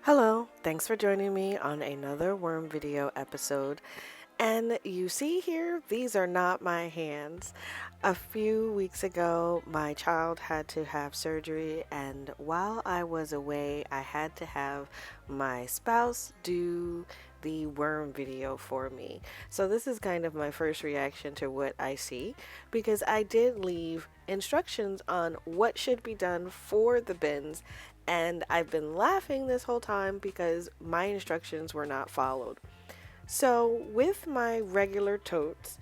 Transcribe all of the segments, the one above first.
Hello, thanks for joining me on another worm video episode. And you see here, these are not my hands. A few weeks ago, my child had to have surgery, and while I was away, I had to have my spouse do the worm video for me. So this is kind of my first reaction to what I see, because I did leave instructions on what should be done for the bins, and I've been laughing this whole time because my instructions were not followed. So, with my regular totes,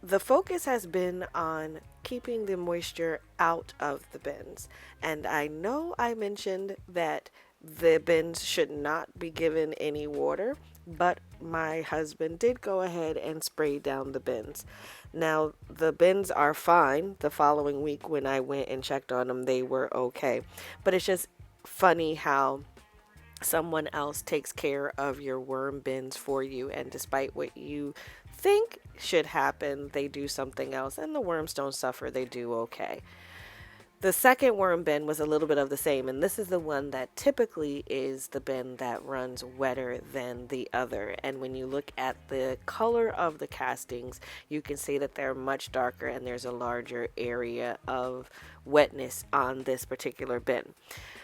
the focus has been on keeping the moisture out of the bins. And I know I mentioned that the bins should not be given any water, but my husband did go ahead and spray down the bins. Now, the bins are fine. The following week, when I went and checked on them, they were okay. But it's just funny how someone else takes care of your worm bins for you, and despite what you think should happen, they do something else, and the worms don't suffer, they do okay. The second worm bin was a little bit of the same, and this is the one that typically is the bin that runs wetter than the other. And when you look at the color of the castings, you can see that they're much darker and there's a larger area of wetness on this particular bin.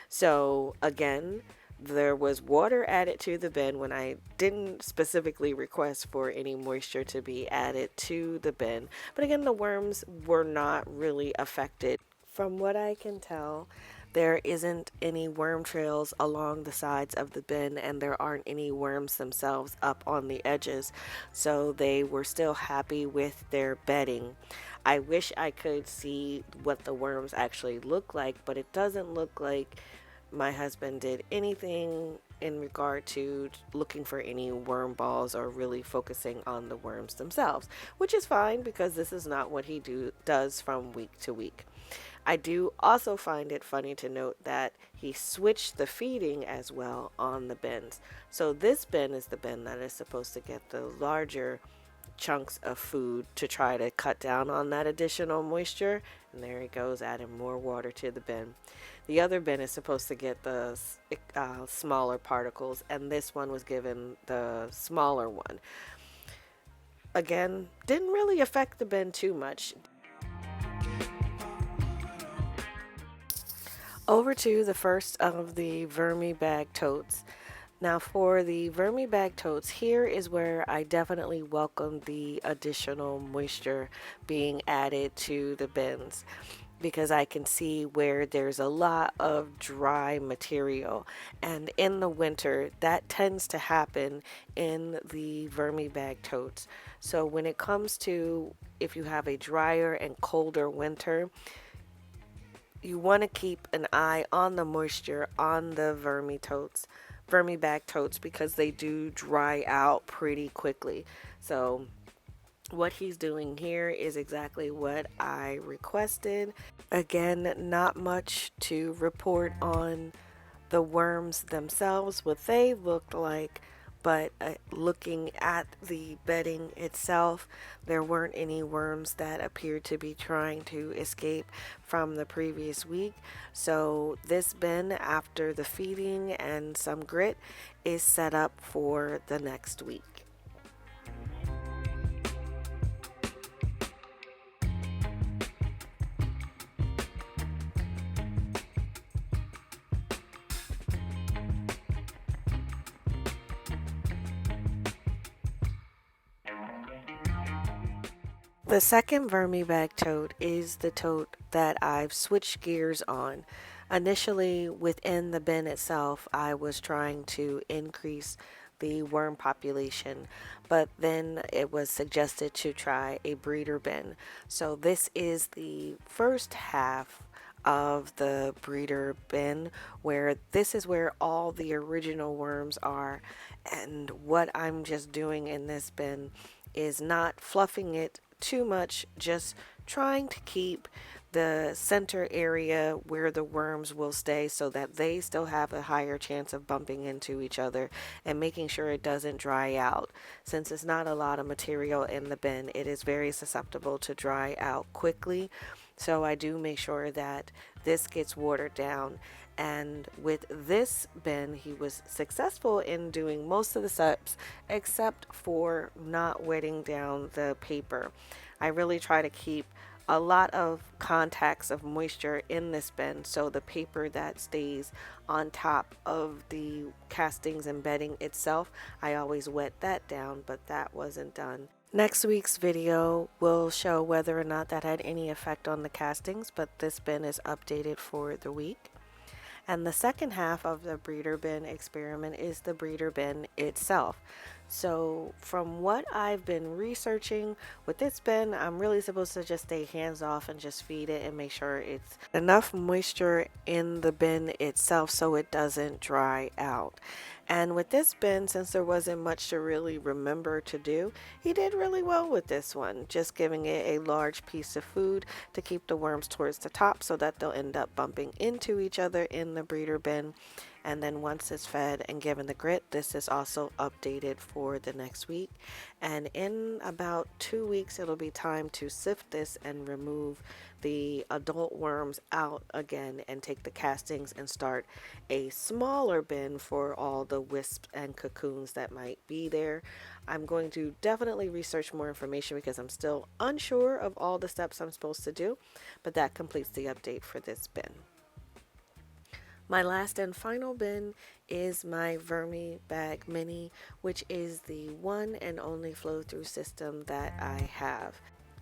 So again, there was water added to the bin when I didn't specifically request for any moisture to be added to the bin. But again, the worms were not really affected. From what I can tell, there isn't any worm trails along the sides of the bin, and there aren't any worms themselves up on the edges. So they were still happy with their bedding. I wish I could see what the worms actually look like, but it doesn't look like my husband did anything in regard to looking for any worm balls or really focusing on the worms themselves, which is fine because this is not what he does from week to week. I do also find it funny to note that he switched the feeding as well on the bins. So this bin is the bin that is supposed to get the larger chunks of food to try to cut down on that additional moisture. And there he goes, adding more water to the bin. The other bin is supposed to get the smaller particles, and this one was given the smaller one. Again, didn't really affect the bin too much. Over to the first of the Vermi bag totes. Now for the Vermi bag totes, here is where I definitely welcome the additional moisture being added to the bins, because I can see where there's a lot of dry material, and in the winter that tends to happen in the Vermi bag totes. So when it comes to if you have a drier and colder winter, you want to keep an eye on the moisture on the Vermi bag totes, because they do dry out pretty quickly. So what he's doing here is exactly what I requested. Again, not much to report on the worms themselves, what they looked like, but looking at the bedding itself, there weren't any worms that appeared to be trying to escape from the previous week. So this bin, after the feeding and some grit, is set up for the next week. The second Vermi bag tote is the tote that I've switched gears on. Initially, within the bin itself, I was trying to increase the worm population, but then it was suggested to try a breeder bin. So this is the first half of the breeder bin, where this is where all the original worms are, and what I'm just doing in this bin is not fluffing it too much, just trying to keep the center area where the worms will stay so that they still have a higher chance of bumping into each other, and making sure it doesn't dry out. Since it's not a lot of material in the bin, it is very susceptible to dry out quickly. So I do make sure that this gets watered down. And with this bin, he was successful in doing most of the steps except for not wetting down the paper. I really try to keep a lot of contacts of moisture in this bin, so the paper that stays on top of the castings and bedding itself, I always wet that down, but that wasn't done. Next week's video will show whether or not that had any effect on the castings, but this bin is updated for the week. And the second half of the breeder bin experiment is the breeder bin itself. So from what I've been researching with this bin, I'm really supposed to just stay hands off and just feed it and make sure it's enough moisture in the bin itself so it doesn't dry out. And with this bin, since there wasn't much to really remember to do, he did really well with this one, just giving it a large piece of food to keep the worms towards the top so that they'll end up bumping into each other in the breeder bin. And then once it's fed and given the grit, this is also updated for the next week. And in about 2 weeks, it'll be time to sift this and remove the adult worms out again and take the castings and start a smaller bin for all the wisps and cocoons that might be there. I'm going to definitely research more information because I'm still unsure of all the steps I'm supposed to do, but that completes the update for this bin. My last and final bin is my Vermi Bag Mini, which is the one and only flow through system that I have.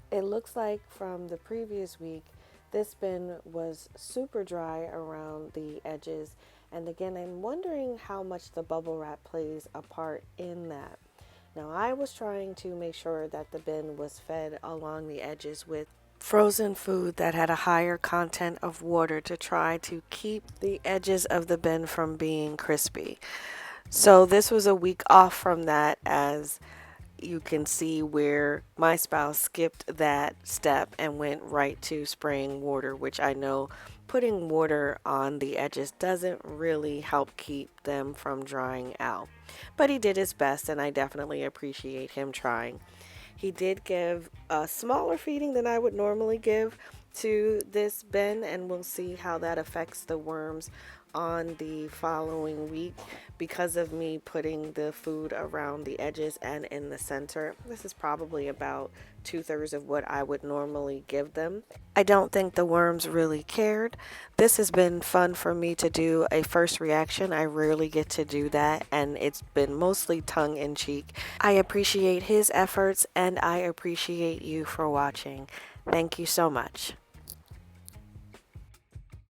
It looks like from the previous week, this bin was super dry around the edges. And again, I'm wondering how much the bubble wrap plays a part in that. Now, I was trying to make sure that the bin was fed along the edges with frozen food that had a higher content of water to try to keep the edges of the bin from being crispy. So this was a week off from that, as you can see where my spouse skipped that step and went right to spraying water, which I know putting water on the edges doesn't really help keep them from drying out. But he did his best, and I definitely appreciate him trying. He did give a smaller feeding than I would normally give to this bin, and we'll see how that affects the worms on the following week because of me putting the food around the edges and in the center. This is probably about 2/3 of what I would normally give them. I don't think the worms really cared. This has been fun for me to do a first reaction. I rarely get to do that, and it's been mostly tongue in cheek. I appreciate his efforts, and I appreciate you for watching. Thank you so much.